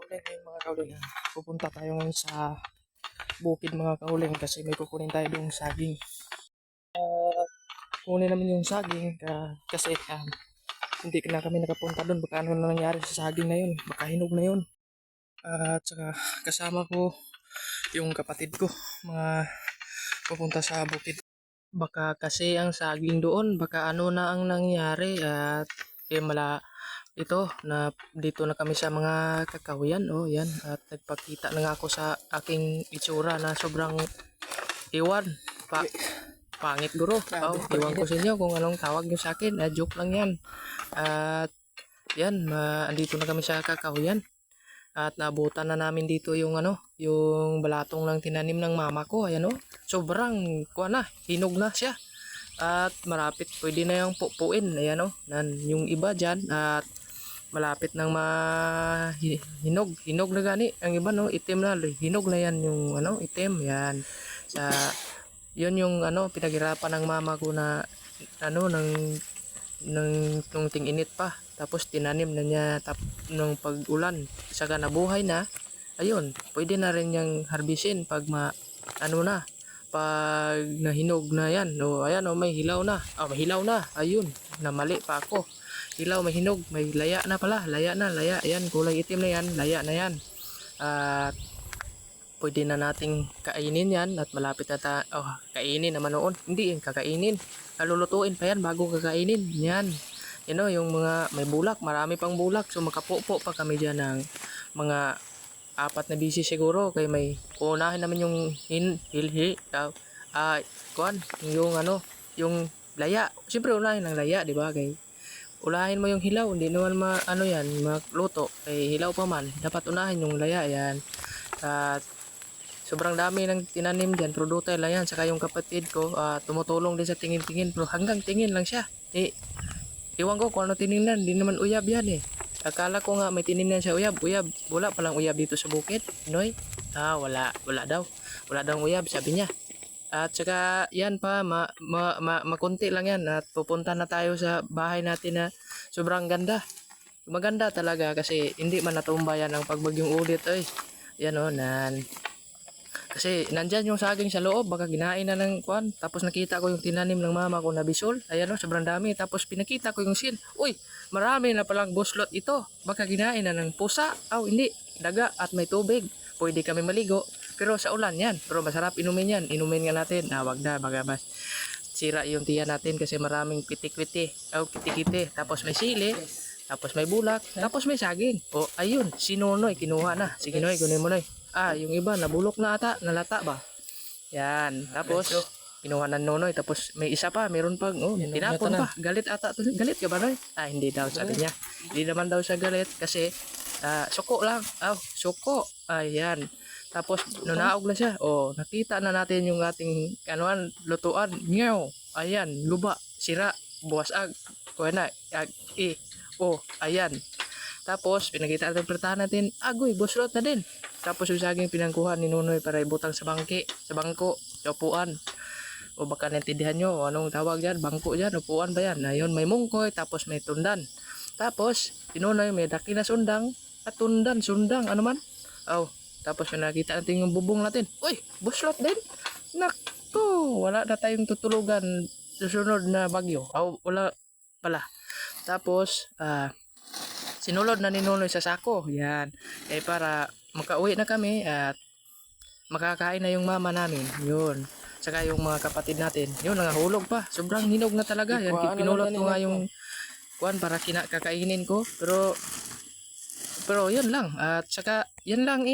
kauling ngayon mga kauling. Pupunta tayo ngayon sa bukid mga kauling kasi may kukunin tayo yung saging. Kunin namin yung saging kasi hindi na kami nakapunta doon. Baka ano na nangyari sa saging na yun. Baka hinog na yun. At saka kasama ko yung kapatid ko mga pupunta sa bukid. Baka kasi ang saging doon, baka ano na ang nangyari at ito na dito na kami sa mga kakahuyan. Oh yan, at nagpakita na nga ako sa aking itsura na sobrang iwan pangit guro. Iwan ko sa inyo kung anong tawag nyo sa akin. Joke lang yan. At yan, andito na kami sa kakahuyan at naabutan na namin dito yung yung balatong lang tinanim ng mama ko. Ayan oh, sobrang hinog na siya at malapit pwede na yung pupuin. Ayan oh, yung iba dyan at malapit nang hinog na gani. Ang iba no, itim na, hinog na yan yung itim yan. Sa yun yung pinaghirapan ng mama ko na nung ting-init pa, tapos tinanim na niya nung pag-ulan, saka nabuhay na. Ayun, pwede na rin niyang harbisin pag pag nahinog na yan. O ayan o, may hilaw na. May hilaw na. Ayun, namali pa ako. Hilaw, may hinog, may laya na pala. Laya. Ayan, kulay itim na yan. Laya na yan. At pwede na nating kainin yan at malapit na kainin naman noon. Hindi yung kakainin. Lulutuin pa yan bago kakainin. Yan. Yung mga may bulak. Marami pang bulak. So makapupo pa kami dyan ng mga 4 na busy siguro. Kaya may unahin naman yung yung laya. Siyempre unahin ng laya, di ba? Kaya ulahin mo yung hilaw. Hindi naman magluto. Kaya hilaw pa man. Dapat unahin yung laya. Yan. At sobrang dami ng tinanim dyan, produto lang yan. Saka yung kapatid ko, tumutulong din sa tingin-tingin. Pero hanggang tingin lang siya. Iwan ko kung ano tinignan. Hindi naman uyab yan eh. Akala ko nga may tinignan siya uyab. Wala palang uyab dito sa bukid. Noy? Wala daw. Wala daw uyab, sabi niya. At saka yan pa, makunti lang yan. At pupunta na tayo sa bahay natin na sobrang ganda. Maganda talaga kasi hindi man natumba yan ang pagbagyong ulit. Yan o, kasi nandyan yung saging sa loob, baka ginain na ng kwan. Tapos nakita ko yung tinanim ng mama ko na bisol. Ayan o, sobrang dami. Tapos pinakita ko yung sin. Uy, marami na palang buslot ito. Baka ginain na ng pusa. Hindi, daga at may tubig. Pwede kami maligo. Pero sa ulan yan. Pero masarap inumin yan. Inumin nga natin. Wag na, baka mas sira yung tiyan natin kasi maraming kiti-kiti. Kiti-kiti. Tapos may sili. Tapos may bulak. Tapos may saging. Ayun, si Nonoy, kinuha na. Sige Noy, kunin mo Noy. Yung iba nabulok na ata, nalata ba? Yan. Tapos kinuha ng Nonoy, tapos may isa pa, meron pang tinapon pa. Galit ata to. Galit ka ba Noy? Hindi daw sabi niya. Hindi naman daw siya galit kasi suko lang. Suko. Ayan. Tapos nunaog na siya. Nakita na natin yung ating lutuan. Ngaw. Ayan, luba, sira, buwasag. Kuha na. Ayan. Tapos, pinakita natin pertahan natin, agoy, buslot na din. Tapos yung saging pinangkuhan ni Nunoy para ibutang sa bangko, sa upuan. O baka naintindihan nyo, anong tawag yan, bangko yan, upuan ba yan? Ayun, may mungkoy, tapos may tundan. Tapos, si Nunoy may daki na sundang, at sundang, ano man? Tapos yung nakita natin yung bubong natin, uy, buslot din. Nako, wala na tayong tutulugan susunod na bagyo. Wala pala. Tapos, sinulod na ni Nunoy sa sako. Yan. Para makauwi na kami at makakain na yung mama namin. Yun. Saka yung mga kapatid natin. Yun, nangahulog pa. Sobrang hinog na talaga. Yan, pinulot ko nga yung para kakainin ko. Pero yun lang. At saka, yan lang